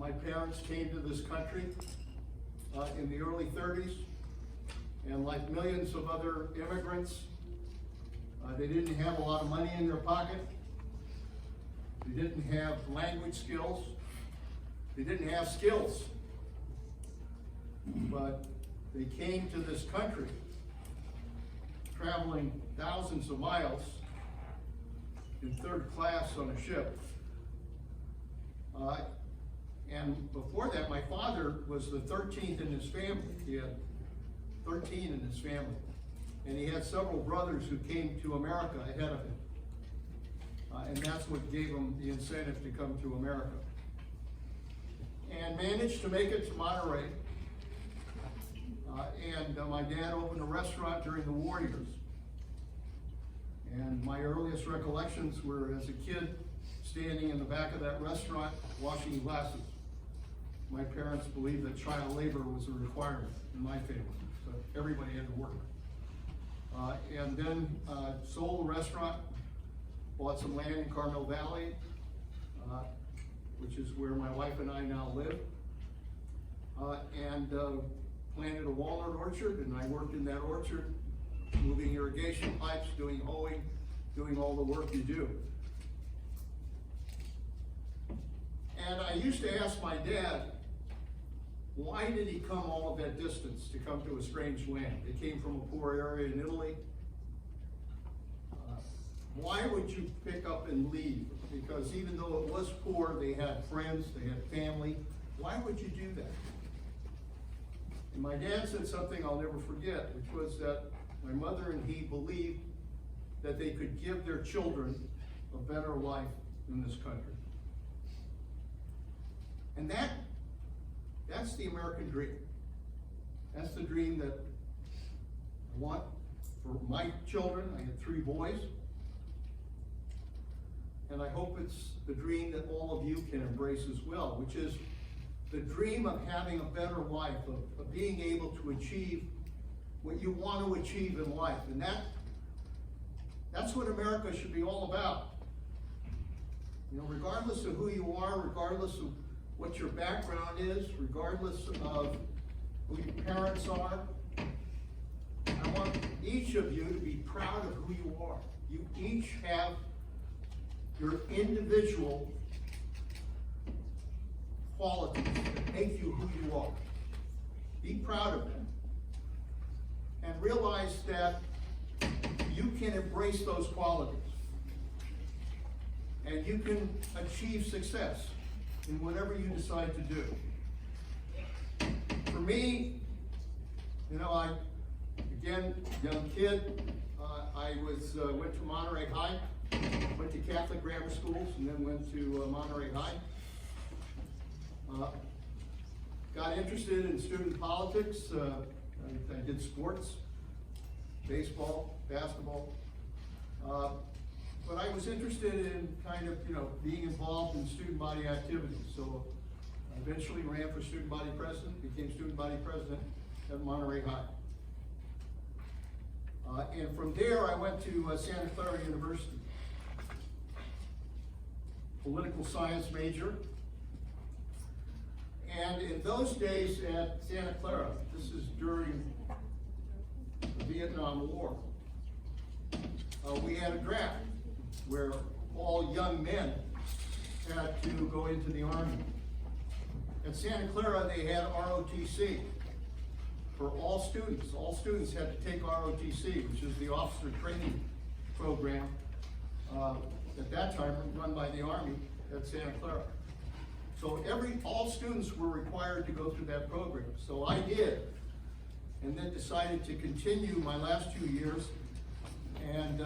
My parents came to this country in the early 30s, and like millions of other immigrants, they didn't have a lot of money in their pocket. They didn't have language skills. They didn't have skills. But they came to this country, traveling thousands of miles in third class on a ship. And before that, my father was the 13th in his family. He had 13 in his family. And he had several brothers who came to America ahead of him. And that's what gave him the incentive to come to America. And managed to make it to Monterey. My dad opened a restaurant during the war years. And my earliest recollections were as a kid standing in the back of that restaurant washing glasses. My parents believed that child labor was a requirement in my family, so everybody had to work. And then sold the restaurant, bought some land in Carmel Valley, which is where my wife and I now live, and planted a walnut orchard, and I worked in that orchard, moving irrigation pipes, doing hoeing, doing all the work you do. And I used to ask my dad, why did he come all of that distance to come to a strange land? They came from a poor area in Italy. Why would you pick up and leave? Because even though it was poor, they had friends, they had family. Why would you do that? And my dad said something I'll never forget, which was that my mother and he believed that they could give their children a better life in this country. And that's the American dream. That's the dream that I want for my children. I had 3 boys. And I hope it's the dream that all of you can embrace as well, which is the dream of having a better life, of being able to achieve what you want to achieve in life. And that's what America should be all about. You know, regardless of who you are, regardless of what your background is, regardless of who your parents are, I want each of you to be proud of who you are. You each have your individual qualities that make you who you are. Be proud of them. And realize that you can embrace those qualities. And you can achieve success in whatever you decide to do. For me, you know, again, young kid, I went to Monterey High, went to Catholic grammar schools, and then went to Monterey High. Got interested in student politics. I did sports, baseball, basketball. But I was interested in kind of, being involved in student body activities. So I eventually ran for student body president, became student body president at Monterey High. And from there, I went to Santa Clara University. Political science major. And in those days at Santa Clara, this is during the Vietnam War, we had a draft where all young men had to go into the Army. At Santa Clara, they had ROTC for all students. All students had to take ROTC, which is the officer training program at that time run by the Army at Santa Clara. So all students were required to go through that program. So I did, and then decided to continue my last 2 years, and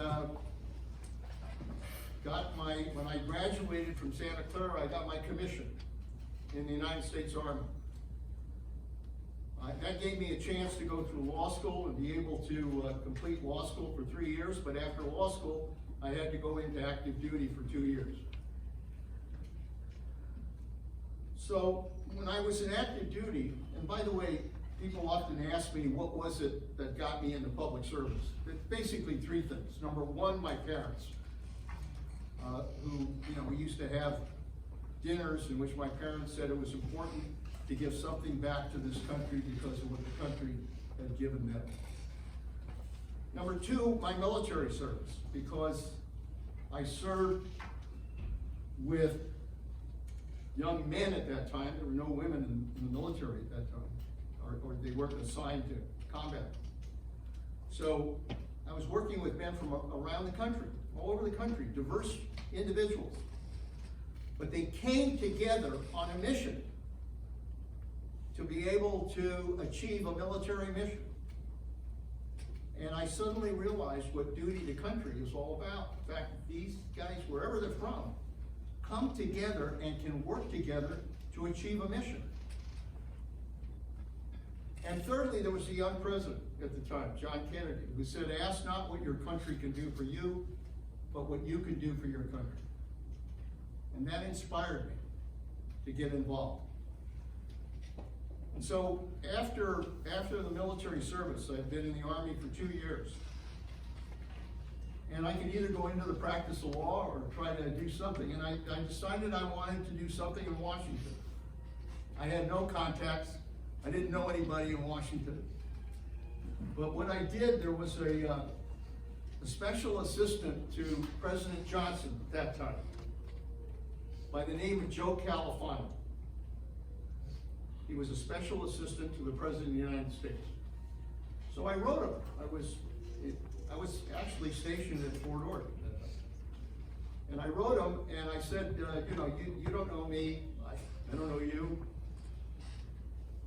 when I graduated from Santa Clara, I got my commission in the United States Army. That gave me a chance to go through law school and be able to complete law school for 3 years, but after law school, I had to go into active duty for 2 years. So when I was in active duty, and by the way, people often ask me, what was it that got me into public service? It's basically 3 things. Number one, my parents, who, we used to have dinners in which my parents said it was important to give something back to this country because of what the country had given them. Number two, my military service, because I served with young men at that time. There were no women in the military at that time, or they weren't assigned to combat. So I was working with men from around the country, all over the country, diverse individuals. But they came together on a mission to be able to achieve a military mission. And I suddenly realized what duty to country is all about. In fact, these guys, wherever they're from, come together and can work together to achieve a mission. And thirdly, there was a young president at the time, John Kennedy, who said, "Ask not what your country can do for you, but what you can do for your country." And that inspired me to get involved. And so after the military service, I've been in the Army for 2 years. And I could either go into the practice of law or try to do something. And I decided I wanted to do something in Washington. I had no contacts. I didn't know anybody in Washington. But what I did, there was a special assistant to President Johnson at that time by the name of Joe Califano. He was a special assistant to the President of the United States. So I wrote him. I was actually stationed at Fort Ord. And I wrote him and I said, you don't know me, I don't know you,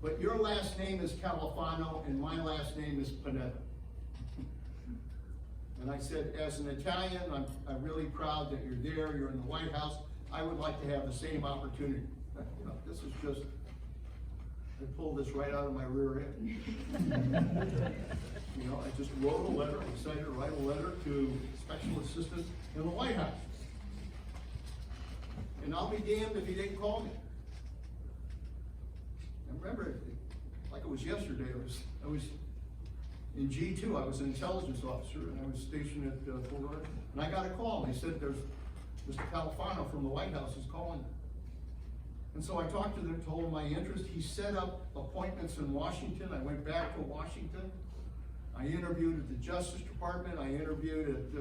but your last name is Califano and my last name is Panetta. And I said, as an Italian, I'm really proud that you're there, you're in the White House. I would like to have the same opportunity. This is just, I pulled this right out of my rear end. I just wrote a letter, I decided to write a letter to Special Assistant in the White House. And I'll be damned if he didn't call me. I remember, like it was yesterday, I was in G2, I was an intelligence officer, and I was stationed at Fort Ord, and I got a call, and they said, there's Mr. Califano from the White House is calling. And so I talked to them, told him my interest. He set up appointments in Washington. I went back to Washington. I interviewed at the Justice Department. I interviewed at,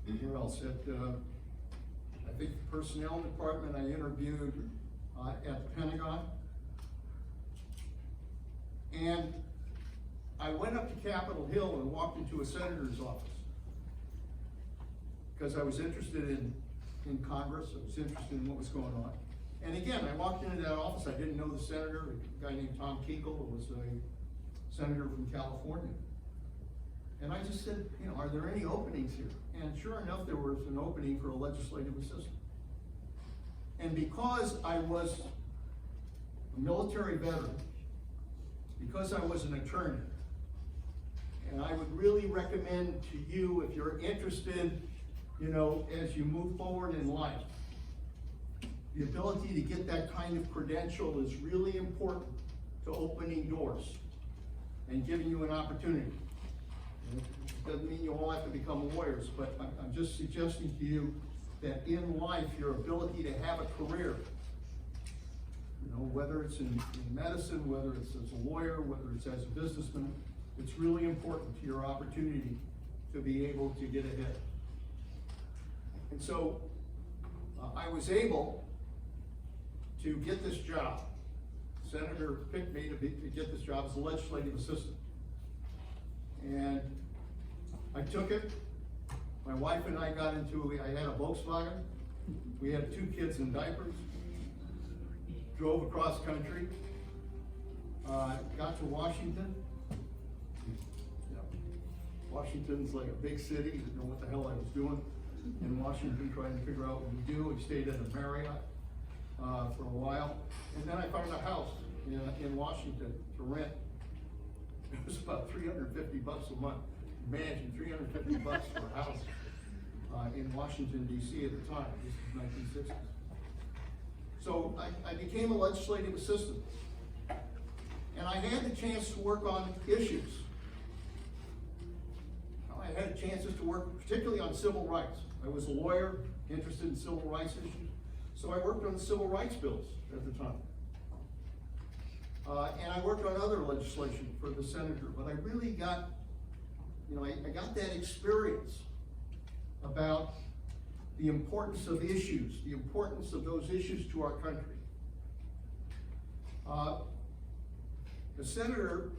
where else? At, I think the Personnel Department. I interviewed at the Pentagon. And I went up to Capitol Hill and walked into a senator's office because I was interested in Congress. I was interested in what was going on. And again, I walked into that office. I didn't know the senator, a guy named Tom Kuechel, who was a senator from California. And I just said, are there any openings here? And sure enough, there was an opening for a legislative assistant. And because I was a military veteran, because I was an attorney, and I would really recommend to you, if you're interested, as you move forward in life, the ability to get that kind of credential is really important to opening doors and giving you an opportunity. It doesn't mean you all have to become lawyers, but I'm just suggesting to you that in life, your ability to have a career, whether it's in medicine, whether it's as a lawyer, whether it's as a businessman, it's really important to your opportunity to be able to get ahead. And so I was able to get this job. The senator picked me to get this job as a legislative assistant. And I took it. My wife and I got into, I had a Volkswagen. We had 2 kids in diapers. Drove across country. Got to Washington. Washington's like a big city. You didn't know what the hell I was doing in Washington, trying to figure out what we do. We stayed at a Marriott for a while. And then I found a house in Washington to rent. It was about $350 a month. Imagine $350 for a house in Washington, D.C. at the time. This is 1960s. So I became a legislative assistant. And I had the chance to work on issues. I had chances to work particularly on civil rights. I was a lawyer, interested in civil rights issues. So I worked on the civil rights bills at the time. And I worked on other legislation for the senator, but I really got, I got that experience about the importance of issues, the importance of those issues to our country. The senator,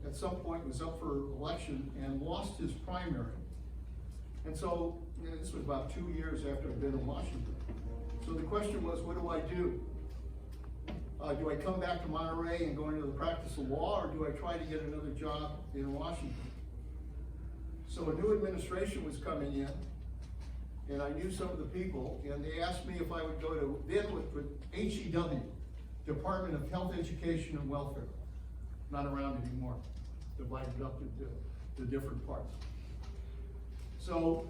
at some point, was up for election and lost his primary. And so, this was about 2 years after I'd been in Washington. So the question was, what do I do? Do I come back to Monterey and go into the practice of law, or do I try to get another job in Washington? So a new administration was coming in, and I knew some of the people, and they asked me if I would go to, then with HEW, Department of Health, Education, and Welfare. Not around anymore, divided up into the different parts. So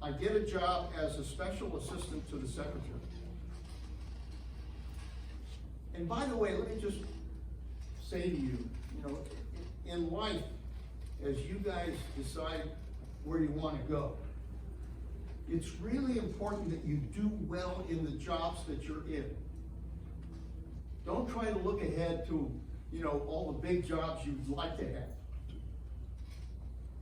I get a job as a special assistant to the secretary. And by the way, let me just say to you, in life, as you guys decide where you want to go, it's really important that you do well in the jobs that you're in. Don't try to look ahead to, all the big jobs you'd like to have.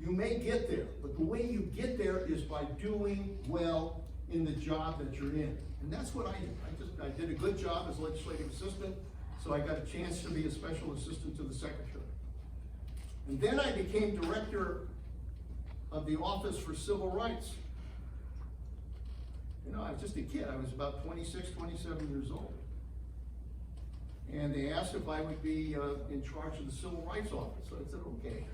You may get there, but the way you get there is by doing well in the job that you're in. And that's what I did. I did a good job as legislative assistant, so I got a chance to be a special assistant to the secretary. And then I became director of the Office for Civil Rights. I was just a kid. I was about 26, 27 years old. And they asked if I would be in charge of the Civil Rights Office. So I said, okay.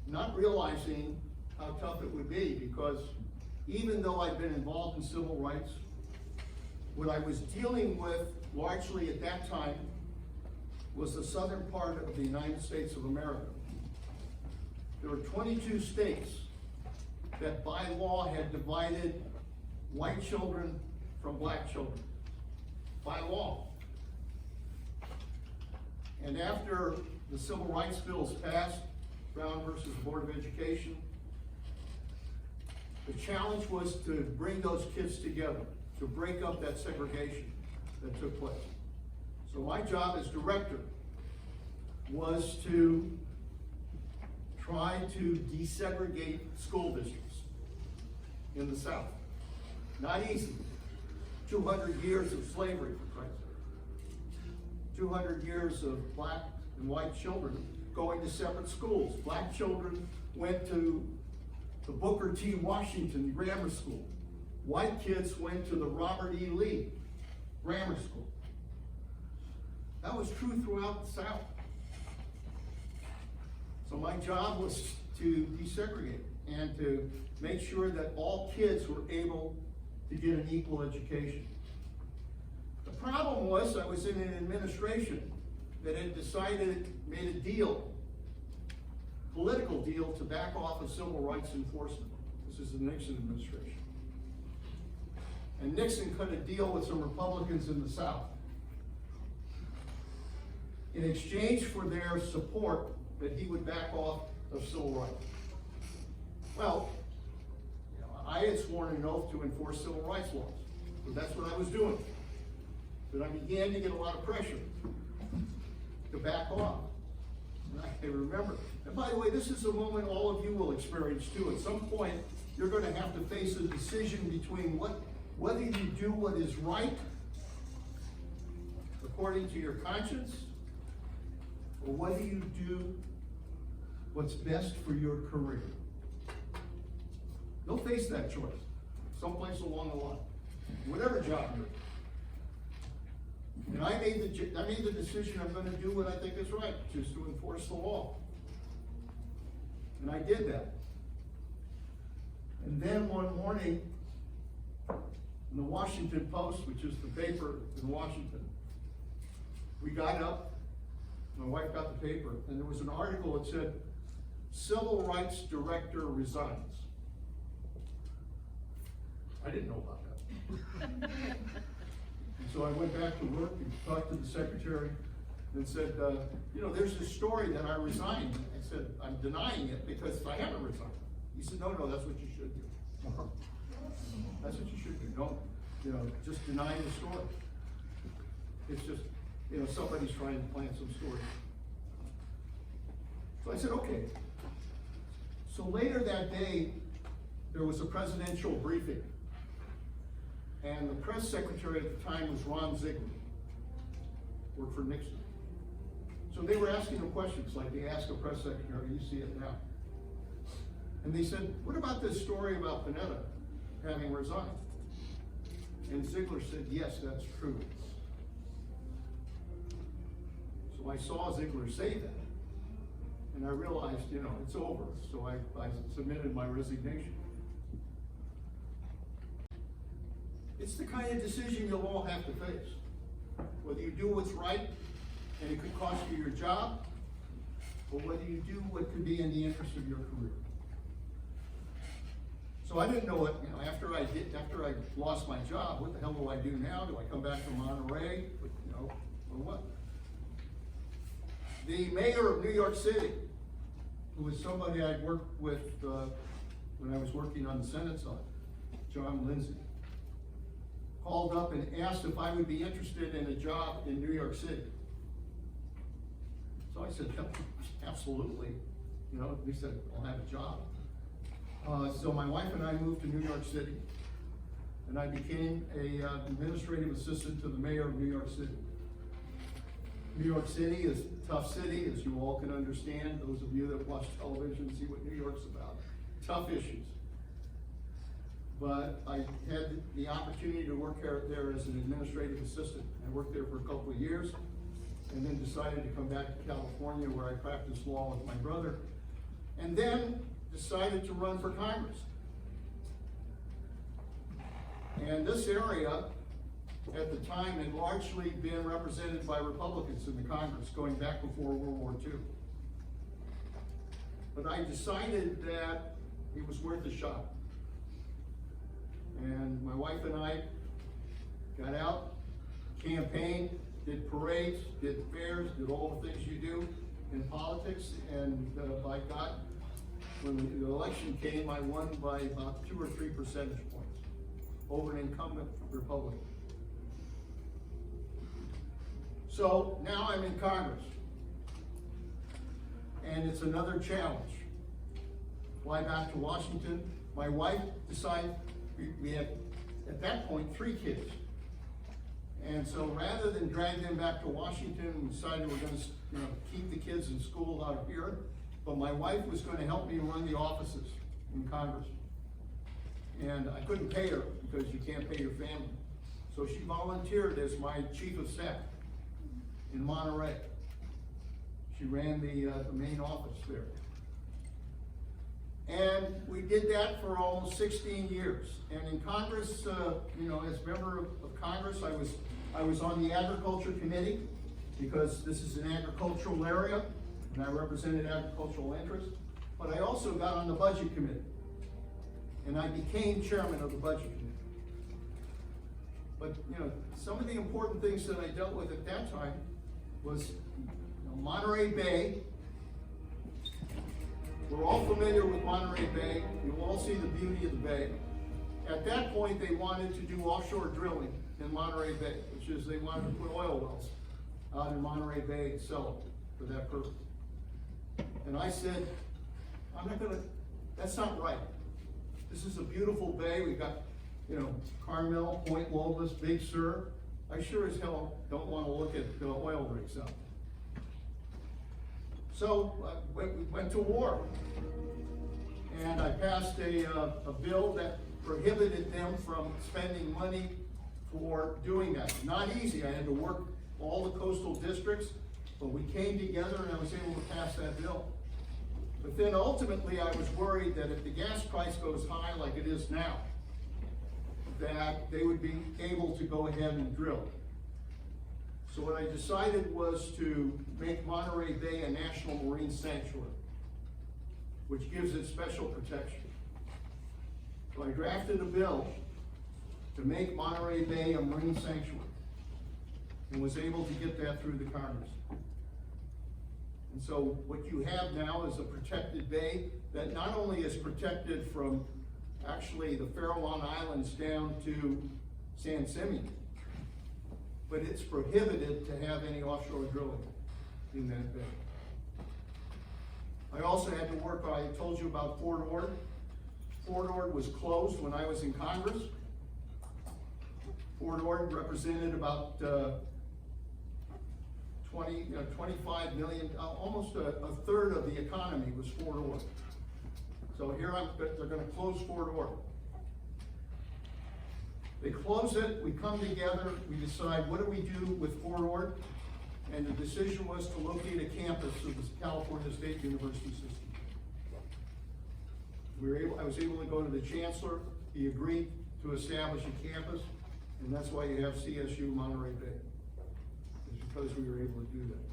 Not realizing how tough it would be, because even though I'd been involved in civil rights, what I was dealing with largely at that time was the southern part of the United States of America. There were 22 states that by law had divided white children from black children, by law. And after the civil rights bills passed, Brown versus Board of Education, the challenge was to bring those kids together, to break up that segregation that took place. So my job as director was to try to desegregate school districts in the South. Not easy. 200 years of slavery, for Christ's sake. 200 years of black and white children going to separate schools. Black children went to the Booker T. Washington Grammar School. White kids went to the Robert E. Lee Grammar School. That was true throughout the South. So my job was to desegregate and to make sure that all kids were able to get an equal education. The problem was I was in an administration that had made a deal, political deal, to back off of civil rights enforcement. This is the Nixon administration. And Nixon cut a deal with some Republicans in the South in exchange for their support that he would back off of civil rights. Well, I had sworn an oath to enforce civil rights laws, so that's what I was doing. But I began to get a lot of pressure to back off. And I remember, and by the way, this is a moment all of you will experience too. At some point, you're going to have to face a decision between whether you do what is right according to your conscience, or whether you do what's best for your career. You'll face that choice someplace along the line, whatever job you're in. And I made the decision I'm going to do what I think is right, which is to enforce the law. And I did that. And then one morning, in the Washington Post, which is the paper in Washington, we got up, my wife got the paper, and there was an article that said, Civil Rights Director resigns. I didn't know about that. And so I went back to work and talked to the secretary and said, there's this story that I resigned. I said, I'm denying it because I haven't resigned. He said, no, that's what you should do. That's what you should do. Don't, just deny the story. It's just, somebody's trying to plant some story. So I said, okay. So later that day, there was a presidential briefing. And the press secretary at the time was Ron Ziegler, worked for Nixon. So they were asking him questions like they ask a press secretary, you see it now. And they said, what about this story about Panetta having resigned? And Ziegler said, yes, that's true. So I saw Ziegler say that. And I realized, it's over. So I submitted my resignation. It's the kind of decision you'll all have to face. Whether you do what's right, and it could cost you your job, or whether you do what could be in the interest of your career. So I didn't know what, after I lost my job, what the hell do I do now? Do I come back to Monterey, or what? The mayor of New York City, who was somebody I'd worked with when I was working on the Senate side, John Lindsay, called up and asked if I would be interested in a job in New York City. So I said, absolutely. He said, I'll have a job. So my wife and I moved to New York City, and I became a administrative assistant to the mayor of New York City. New York City is a tough city, as you all can understand. Those of you that watch television see what New York's about. Tough issues. But I had the opportunity to work there as an administrative assistant. I worked there for a couple of years, and then decided to come back to California, where I practiced law with my brother, and then decided to run for Congress. And this area, at the time, had largely been represented by Republicans in the Congress, going back before World War II. But I decided that it was worth a shot. And my wife and I got out, campaigned, did parades, did fairs, did all the things you do in politics, and by God, when the election came, I won by about 2 or 3 percentage points over an incumbent Republican. So now I'm in Congress, and it's another challenge. Fly back to Washington. My wife decided, we had, at that point, 3 kids. And so rather than drag them back to Washington, we decided we're going to keep the kids in school out of here. But my wife was going to help me run the offices in Congress. And I couldn't pay her because you can't pay your family. So she volunteered as my chief of staff in Monterey. She ran the main office there. And we did that for almost 16 years. And in Congress, as member of Congress, I was on the Agriculture Committee, because this is an agricultural area, and I represented agricultural interests. But I also got on the Budget Committee, and I became chairman of the Budget Committee. But some of the important things that I dealt with at that time was Monterey Bay. We're all familiar with Monterey Bay. You all see the beauty of the bay. At that point, they wanted to do offshore drilling in Monterey Bay, which is they wanted to put oil wells out in Monterey Bay and sell them for that purpose. And I said, that's not right. This is a beautiful bay. We've got, Carmel, Point Lobos, Big Sur. I sure as hell don't want to look at oil rigs out. So we went to war, and I passed a bill that prohibited them from spending money for doing that. Not easy. I had to work all the coastal districts, but we came together and I was able to pass that bill. But then ultimately I was worried that if the gas price goes high like it is now, that they would be able to go ahead and drill. So what I decided was to make Monterey Bay a national marine sanctuary, which gives it special protection. So I drafted a bill to make Monterey Bay a marine sanctuary, and was able to get that through the Congress. And so what you have now is a protected bay that not only is protected from actually the Farallon Islands down to San Simeon. But it's prohibited to have any offshore drilling in that bay. I also had to work, I told you about Fort Ord. Fort Ord was closed when I was in Congress. Fort Ord represented about 25 million, almost a third of the economy was Fort Ord. So here they're going to close Fort Ord. They close it, we come together, we decide what do we do with Fort Ord, and the decision was to locate a campus of the California State University system. I was able to go to the chancellor, he agreed to establish a campus, and that's why you have CSU Monterey Bay. It's because we were able to do that.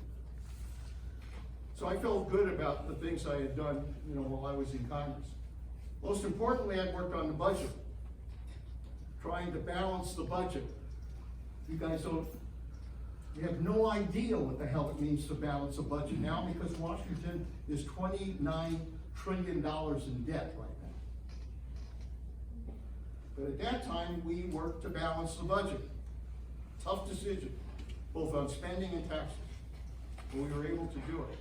So I felt good about the things I had done, while I was in Congress. Most importantly, I worked on the budget, trying to balance the budget. You guys you have no idea what the hell it means to balance a budget now, because Washington is $29 trillion in debt right now. But at that time, we worked to balance the budget. Tough decision, both on spending and taxes, but we were able to do it.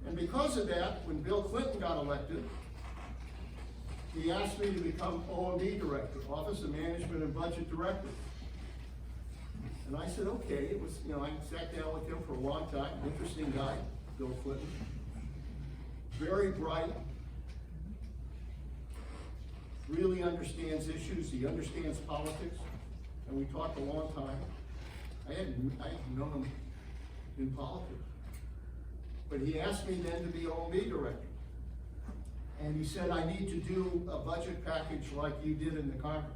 And because of that, when Bill Clinton got elected, he asked me to become O&B director, Office of Management and Budget Director. And I said, okay. It was, I sat down with him for a long time. Interesting guy, Bill Clinton. Very bright. Really understands issues. He understands politics. And we talked a long time. I hadn't known him in politics. But he asked me then to be O&B director. And he said, I need to do a budget package like you did in the Congress.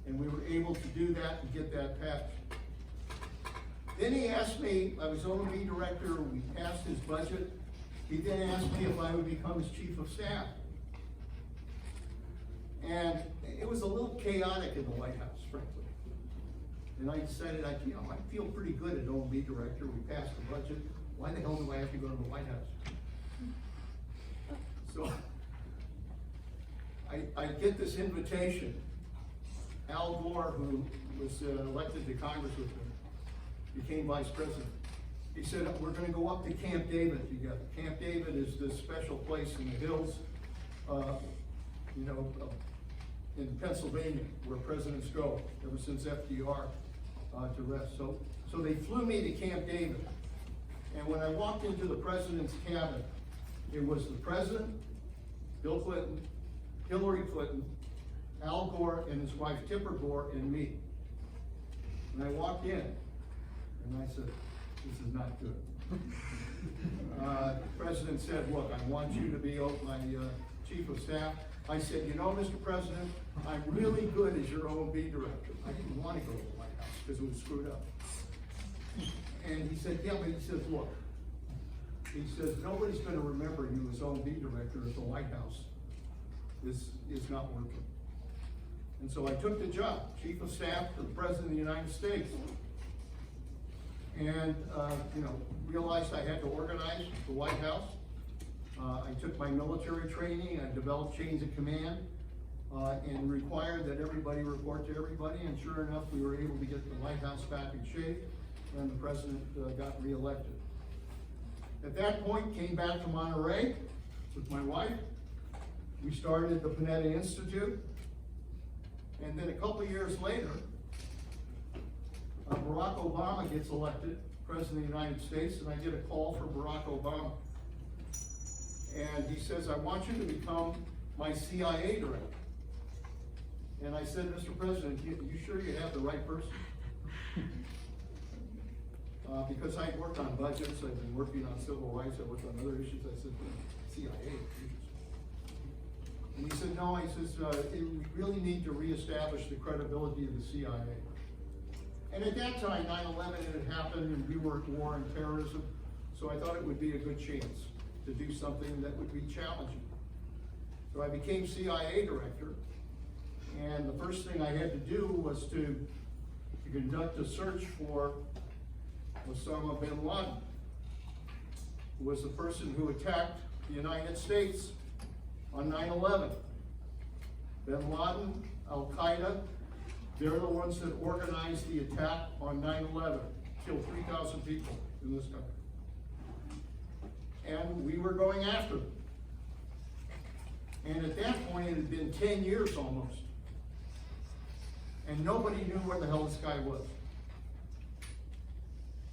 And we were able to do that and get that passed. Then he asked me, I was O&B director, we passed his budget. He then asked me if I would become his chief of staff. And it was a little chaotic in the White House, frankly. And I decided, I feel pretty good as O&B director. We passed the budget. Why the hell do I have to go to the White House? So I get this invitation. Al Gore, who was elected to Congress with me, became vice president. He said, we're going to go up to Camp David together. Camp David is this special place in the hills, in Pennsylvania, where presidents go ever since FDR to rest. So they flew me to Camp David. And when I walked into the president's cabin, it was the president, Bill Clinton, Hillary Clinton, Al Gore, and his wife Tipper Gore, and me. And I walked in, and I said, this is not good. The president said, look, I want you to be my chief of staff. I said, Mr. President, I'm really good as your O&B director. I didn't want to go to the White House because it was screwed up. And he said, yeah, but he says, look, he says, nobody's going to remember you as O&B director at the White House. This is not working. And so I took the job, chief of staff to the President of the United States. And, realized I had to organize the White House. I took my military training, I developed chains of command, and required that everybody report to everybody. And sure enough, we were able to get the White House back in shape, and the president got reelected. At that point, came back to Monterey with my wife. We started the Panetta Institute. And then a couple of years later, Barack Obama gets elected President of the United States, and I get a call from Barack Obama. And he says, I want you to become my CIA director. And I said, Mr. President, you sure you have the right person? Because I worked on budgets, I've been working on civil rights, I worked on other issues. I said, CIA. And he said, no, he says, we really need to reestablish the credibility of the CIA. And at that time, 9/11 had happened, and we were at war and terrorism, so I thought it would be a good chance to do something that would be challenging. So I became CIA director, and the first thing I had to do was to conduct a search for Osama bin Laden, who was the person who attacked the United States on 9/11. Bin Laden, Al Qaeda, they're the ones that organized the attack on 9/11, killed 3,000 people in this country. And we were going after them. And at that point, it had been 10 years almost. And nobody knew where the hell this guy was.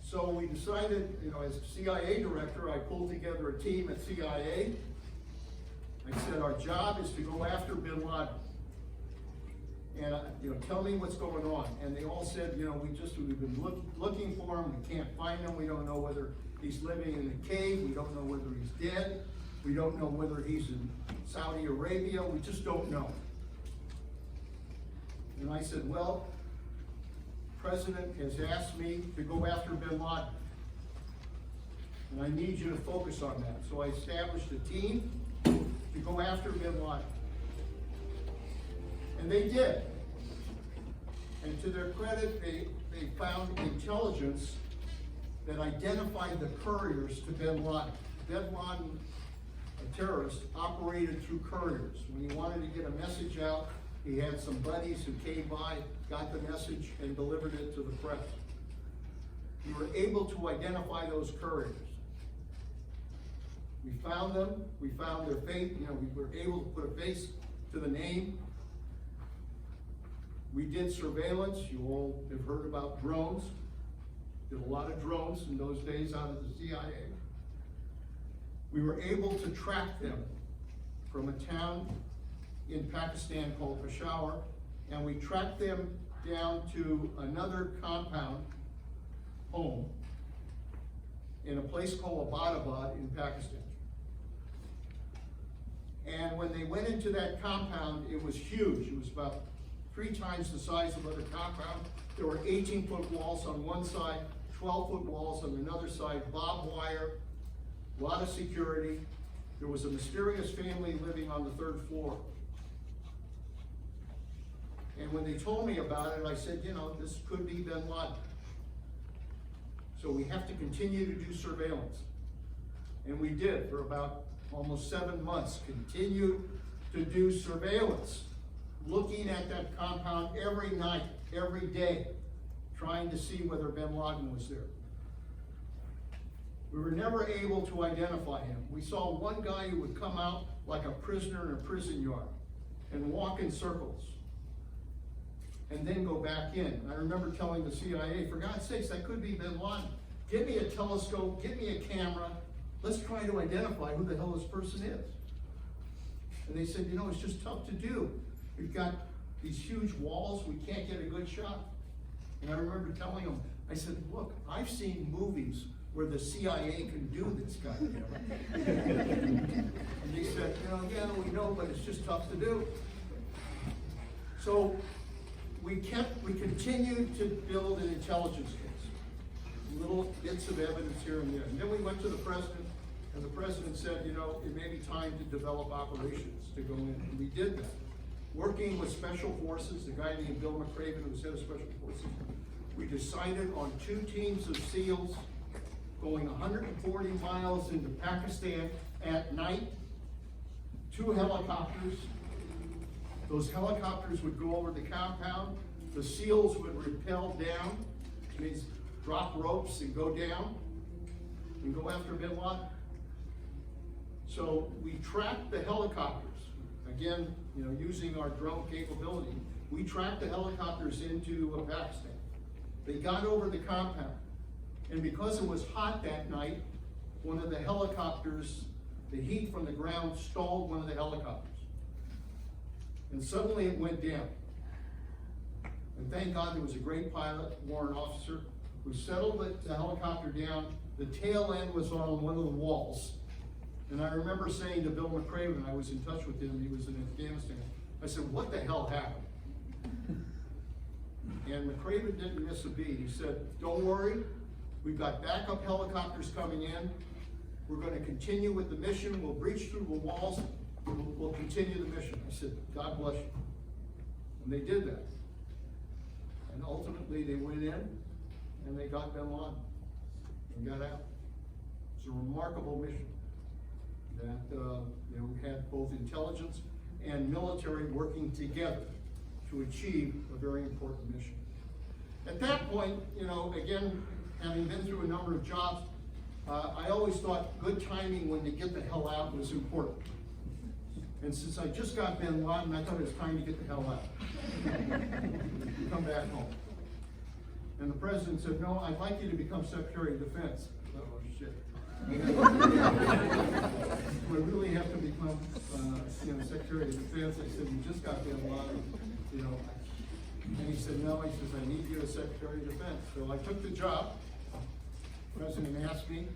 So we decided, as CIA director, I pulled together a team at CIA. I said, our job is to go after Bin Laden. And, tell me what's going on. And they all said, we've been looking for him. We can't find him. We don't know whether he's living in a cave. We don't know whether he's dead. We don't know whether he's in Saudi Arabia. We just don't know. And I said, well, the President has asked me to go after Bin Laden. And I need you to focus on that. So I established a team to go after Bin Laden. And they did. And to their credit, they found intelligence that identified the couriers to Bin Laden. Bin Laden, a terrorist, operated through couriers. When he wanted to get a message out, he had some buddies who came by, got the message, and delivered it to the press. We were able to identify those couriers. We found them, we found their face, we were able to put a face to the name. We did surveillance. You all have heard about drones. Did a lot of drones in those days out of the CIA. We were able to track them from a town in Pakistan called Peshawar, and we tracked them down to another compound home in a place called Abbottabad in Pakistan. And when they went into that compound, it was huge. It was about 3 times the size of other compound. There were 18-foot walls on one side, 12-foot walls on another side, barbed wire, a lot of security. There was a mysterious family living on the 3rd floor. And when they told me about it, I said, this could be Bin Laden. So we have to continue to do surveillance. And we did for about almost 7 months, continued to do surveillance, looking at that compound every night, every day, trying to see whether Bin Laden was there. We were never able to identify him. We saw one guy who would come out like a prisoner in a prison yard and walk in circles and then go back in. I remember telling the CIA, for God's sakes, that could be Bin Laden. Give me a telescope, give me a camera, let's try to identify who the hell this person is. And they said, it's just tough to do. We've got these huge walls, we can't get a good shot. And I remember telling them, I said, look, I've seen movies where the CIA can do this guy. And they said, yeah, we know, but it's just tough to do. So we continued to build an intelligence case, little bits of evidence here and there. And then we went to the president, and the president said, it may be time to develop operations to go in. And we did that. Working with special forces, the guy named Bill McCraven, who was head of special forces, we decided on 2 teams of SEALs going 140 miles into Pakistan at night, 2 helicopters. Those helicopters would go over the compound. The SEALs would rappel down, which means drop ropes and go down and go after Bin Laden. So we tracked the helicopters. Again, using our drone capability, we tracked the helicopters into Pakistan. They got over the compound. And because it was hot that night, one of the helicopters, the heat from the ground stalled one of the helicopters. And suddenly it went down. And thank God there was a great pilot, warrant officer, who settled the helicopter down. The tail end was on one of the walls. And I remember saying to Bill McCraven, I was in touch with him, he was in Afghanistan, I said, what the hell happened? And McCraven didn't miss a beat. He said, don't worry, we've got backup helicopters coming in. We're going to continue with the mission. We'll breach through the walls. We'll continue the mission. I said, God bless you. And they did that. And ultimately they went in and they got Bin Laden and got out. It's a remarkable mission that we had both intelligence and military working together to achieve a very important mission. At that point, you know, again, having been through a number of jobs, I always thought good timing when to get the hell out was important. And since I just got bin Laden, I thought it was time to get the hell out. Come back home. And the president said, no, I'd like you to become Secretary of Defense. Oh, shit. We really have to become, you know, Secretary of Defense. I said, you just got bin Laden, you know. And he said, no, he says, I need you as Secretary of Defense. So I took the job. The president asked me,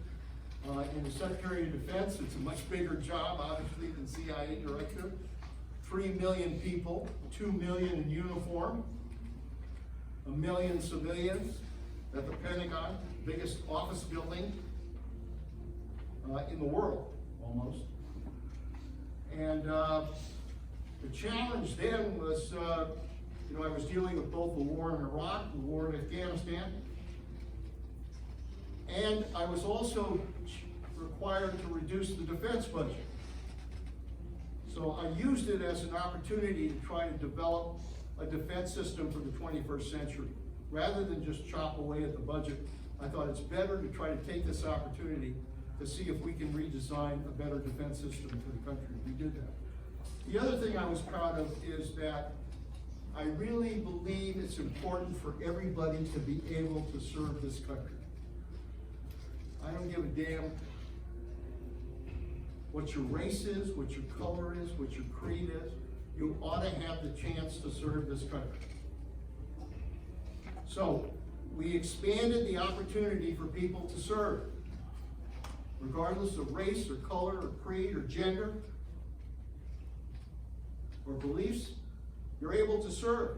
in the Secretary of Defense, it's a much bigger job, obviously, than CIA Director. 3 million people, 2 million in uniform, 1 million civilians at the Pentagon, biggest office building in the world, almost. And the challenge then was, you know, I was dealing with both the war in Iraq, the war in Afghanistan, and I was also required to reduce the defense budget. So I used it as an opportunity to try to develop a defense system for the 21st century. Rather than just chop away at the budget, I thought it's better to try to take this opportunity to see if we can redesign a better defense system for the country. We did that. The other thing I was proud of is that I really believe it's important for everybody to be able to serve this country. I don't give a damn what your race is, what your color is, what your creed is. You ought to have the chance to serve this country. So we expanded the opportunity for people to serve, regardless of race or color or creed or gender or beliefs. You're able to serve.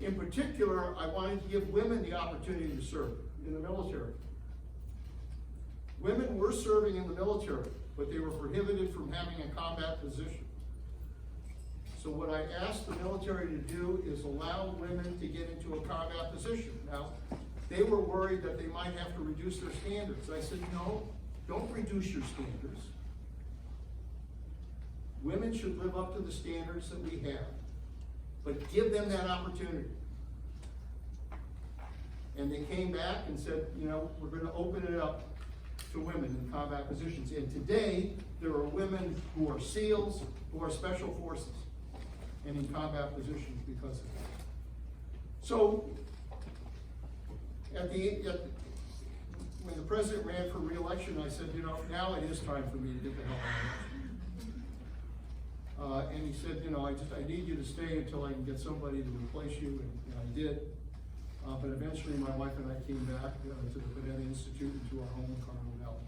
In particular, I wanted to give women the opportunity to serve in the military. Women were serving in the military, but they were prohibited from having a combat position. So what I asked the military to do is allow women to get into a combat position. Now, they were worried that they might have to reduce their standards. I said, no, don't reduce your standards. Women should live up to the standards that we have, but give them that opportunity. And they came back and said, you know, we're going to open it up to women in combat positions. And today, there are women who are SEALs, who are special forces, and in combat positions because of that. So, when the president ran for re-election, I said, you know, now it is time for me to get the hell out of here. And he said, you know, I need you to stay until I can get somebody to replace you, and I did. But eventually my wife and I came back to the Panetta Institute and to our home in Carmel Valley.